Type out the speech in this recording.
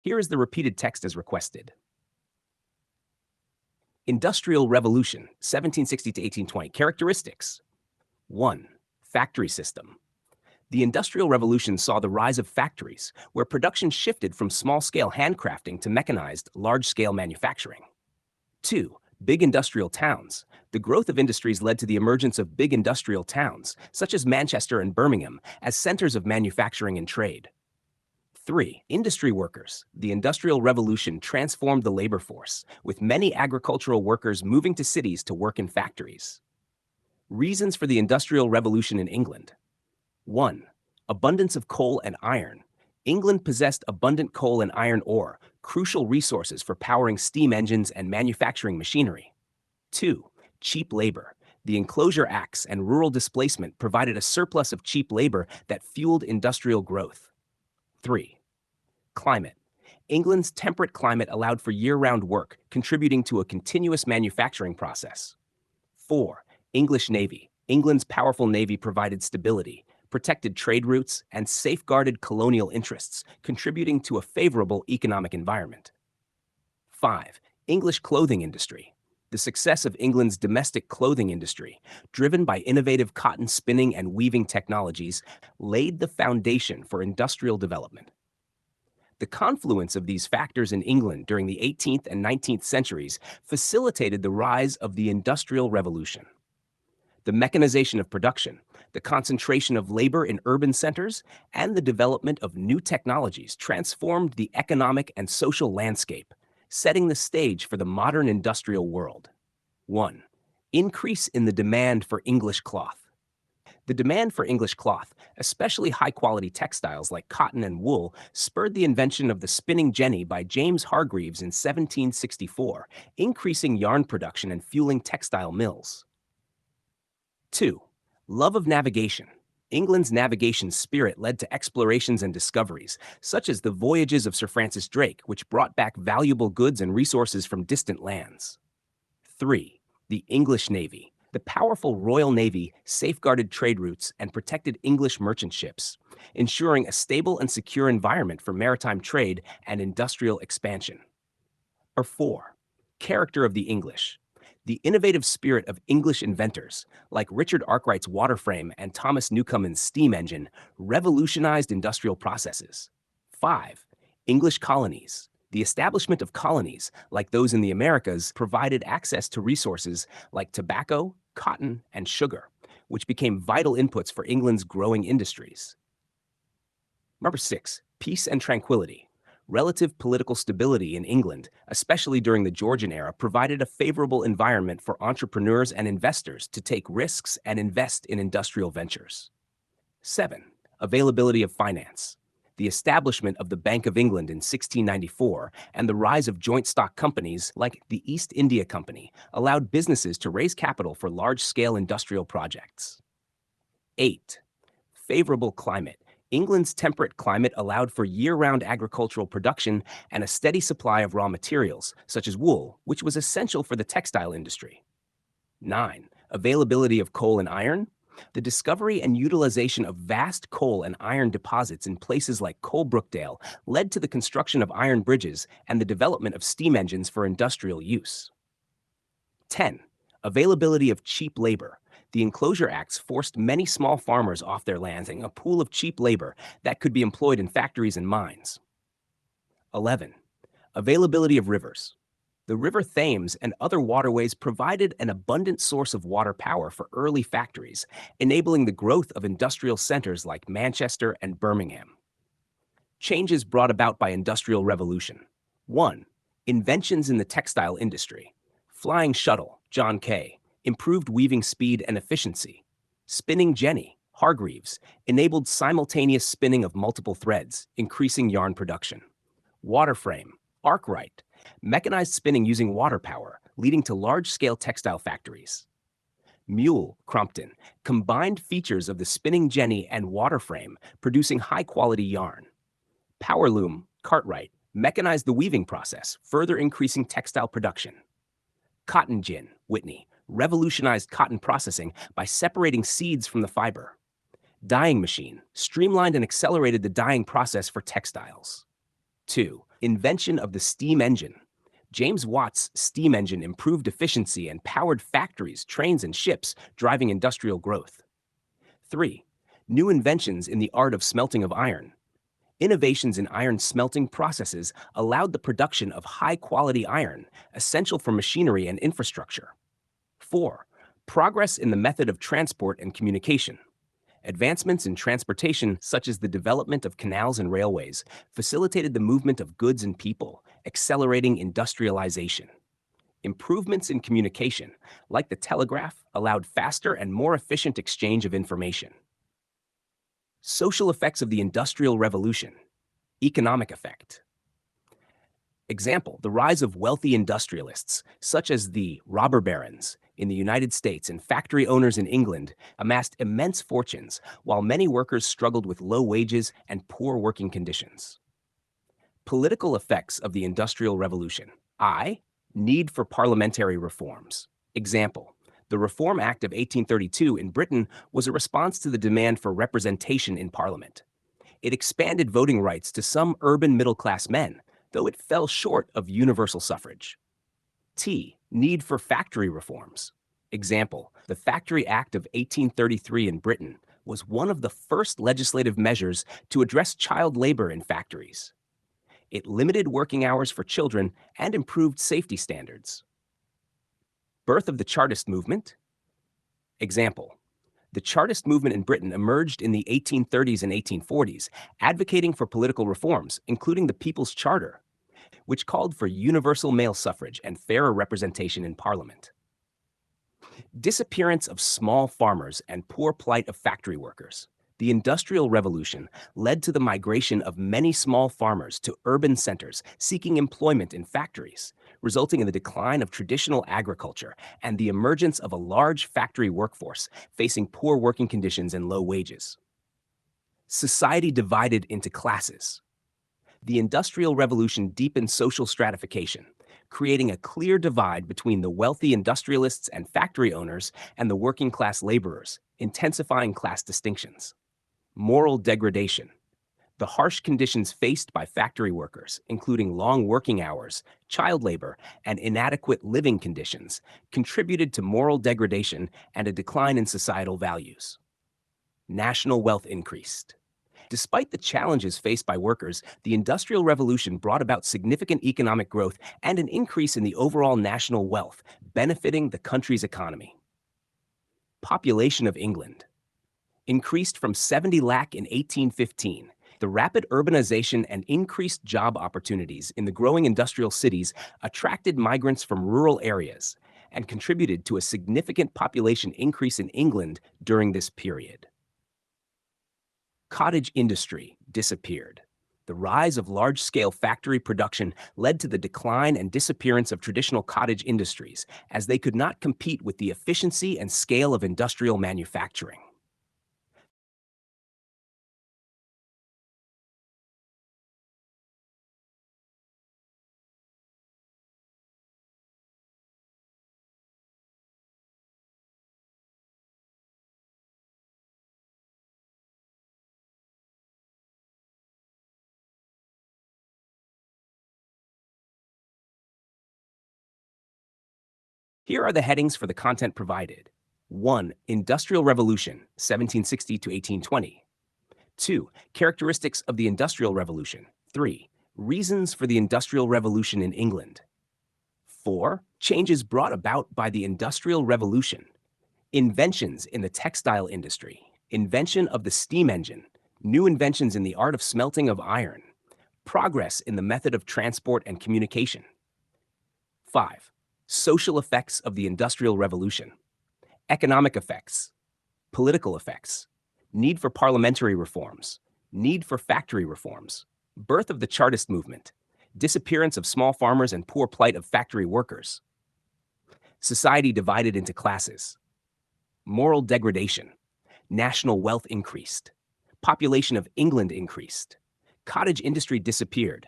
Here is the repeated text as requested. Industrial Revolution, 1760 to 1820. Characteristics. 1. Factory system. The Industrial Revolution saw the rise of factories, where production shifted from small-scale handcrafting to mechanized, large-scale manufacturing. 2. Big industrial towns. The growth of industries led to the emergence of big industrial towns, such as Manchester and Birmingham, as centers of manufacturing and trade. 3. Industry workers. The Industrial Revolution transformed the labor force, with many agricultural workers moving to cities to work in factories. Reasons for the Industrial Revolution in England. 1. Abundance of coal and iron. England possessed abundant coal and iron ore, crucial resources for powering steam engines and manufacturing machinery. 2. Cheap labor. The Enclosure Acts and rural displacement provided a surplus of cheap labor that fueled industrial growth. 3. Climate. England's temperate climate allowed for year-round work, contributing to a continuous manufacturing process. 4. English Navy. England's powerful navy provided stability, protected trade routes, and safeguarded colonial interests, contributing to a favorable economic environment. 5. English clothing industry. The success of England's domestic clothing industry, driven by innovative cotton spinning and weaving technologies, laid the foundation for industrial development. The confluence of these factors in England during the 18th and 19th centuries facilitated the rise of the Industrial Revolution. The mechanization of production, the concentration of labor in urban centers, and the development of new technologies transformed the economic and social landscape, setting the stage for the modern industrial world. 1. Increase in the demand for English cloth. The demand for English cloth, especially high-quality textiles like cotton and wool, spurred the invention of the spinning jenny by James Hargreaves in 1764, increasing yarn production and fueling textile mills. 2. Love of navigation. England's navigation spirit led to explorations and discoveries, such as the voyages of Sir Francis Drake, which brought back valuable goods and resources from distant lands. 3. The English Navy. The powerful Royal Navy safeguarded trade routes and protected English merchant ships, ensuring a stable and secure environment for maritime trade and industrial expansion. 4. Character of the English. The innovative spirit of English inventors, like Richard Arkwright's water frame and Thomas Newcomen's steam engine, revolutionized industrial processes. 5. English colonies. The establishment of colonies, like those in the Americas, provided access to resources like tobacco, cotton, and sugar, which became vital inputs for England's growing industries. 6. Peace and tranquility. Relative political stability in England, especially during the Georgian era, provided a favorable environment for entrepreneurs and investors to take risks and invest in industrial ventures. 7. Availability of finance. The establishment of the Bank of England in 1694 and the rise of joint stock companies like the East India Company allowed businesses to raise capital for large-scale industrial projects. 8. Favorable climate. England's temperate climate allowed for year-round agricultural production and a steady supply of raw materials, such as wool, which was essential for the textile industry. 9. Availability of coal and iron. The discovery and utilization of vast coal and iron deposits in places like Coalbrookdale led to the construction of iron bridges and the development of steam engines for industrial use. 10. Availability of cheap labor. The Enclosure Acts forced many small farmers off their lands in a pool of cheap labor that could be employed in factories and mines. 11. Availability of rivers. The River Thames and other waterways provided an abundant source of water power for early factories, enabling the growth of industrial centers like Manchester and Birmingham. Changes brought about by Industrial Revolution. 1. Inventions in the textile industry. Flying shuttle, John Kay, improved weaving speed and efficiency. Spinning jenny, Hargreaves, enabled simultaneous spinning of multiple threads, increasing yarn production. Water frame, Arkwright, mechanized spinning using water power, leading to large-scale textile factories. Mule, Crompton, combined features of the spinning jenny and water frame, producing high-quality yarn. Powerloom, Cartwright, mechanized the weaving process, further increasing textile production. Cotton gin, Whitney, revolutionized cotton processing by separating seeds from the fiber. Dyeing machine, streamlined and accelerated the dyeing process for textiles. 2. Invention of the steam engine. James Watt's steam engine improved efficiency and powered factories, trains, and ships, driving industrial growth. 3. New inventions in the art of smelting of iron. Innovations in iron smelting processes allowed the production of high-quality iron, essential for machinery and infrastructure. 4. Progress in the method of transport and communication. Advancements in transportation, such as the development of canals and railways, facilitated the movement of goods and people, accelerating industrialization. Improvements in communication, like the telegraph, allowed faster and more efficient exchange of information. Social effects of the Industrial Revolution. Economic effect. Example, the rise of wealthy industrialists, such as the robber barons in the United States and factory owners in England, amassed immense fortunes, while many workers struggled with low wages and poor working conditions. Political effects of the Industrial Revolution. I. Need for parliamentary reforms. Example, the Reform Act of 1832 in Britain was a response to the demand for representation in Parliament. It expanded voting rights to some urban middle-class men, though it fell short of universal suffrage. T. Need for factory reforms. Example, the Factory Act of 1833 in Britain was one of the first legislative measures to address child labor in factories. It limited working hours for children and improved safety standards. Birth of the Chartist movement. Example, the Chartist movement in Britain emerged in the 1830s and 1840s, advocating for political reforms, including the People's Charter, which called for universal male suffrage and fairer representation in Parliament. Disappearance of small farmers and poor plight of factory workers. The Industrial Revolution led to the migration of many small farmers to urban centers seeking employment in factories, resulting in the decline of traditional agriculture and the emergence of a large factory workforce facing poor working conditions and low wages. Society divided into classes. The Industrial Revolution deepened social stratification, creating a clear divide between the wealthy industrialists and factory owners and the working class laborers, intensifying class distinctions. Moral degradation. The harsh conditions faced by factory workers, including long working hours, child labor, and inadequate living conditions, contributed to moral degradation and a decline in societal values. National wealth increased. Despite the challenges faced by workers, the Industrial Revolution brought about significant economic growth and an increase in the overall national wealth, benefiting the country's economy. Population of England increased from 70 lakh in 1815. The rapid urbanization and increased job opportunities in the growing industrial cities attracted migrants from rural areas and contributed to a significant population increase in England during this period. Cottage industry disappeared. The rise of large-scale factory production led to the decline and disappearance of traditional cottage industries, as they could not compete with the efficiency and scale of industrial manufacturing. Here are the headings for the content provided. 1. Industrial Revolution, 1760 to 1820. 2. Characteristics of the Industrial Revolution. 3. Reasons for the Industrial Revolution in England. 4. Changes brought about by the Industrial Revolution. Inventions in the textile industry. Invention of the steam engine. New inventions in the art of smelting of iron. Progress in the method of transport and communication. 5. Social effects of the Industrial Revolution. Economic effects. Political effects. Need for parliamentary reforms. Need for factory reforms. Birth of the Chartist movement. Disappearance of small farmers and poor plight of factory workers. Society divided into classes. Moral degradation. National wealth increased. Population of England increased. Cottage industry disappeared.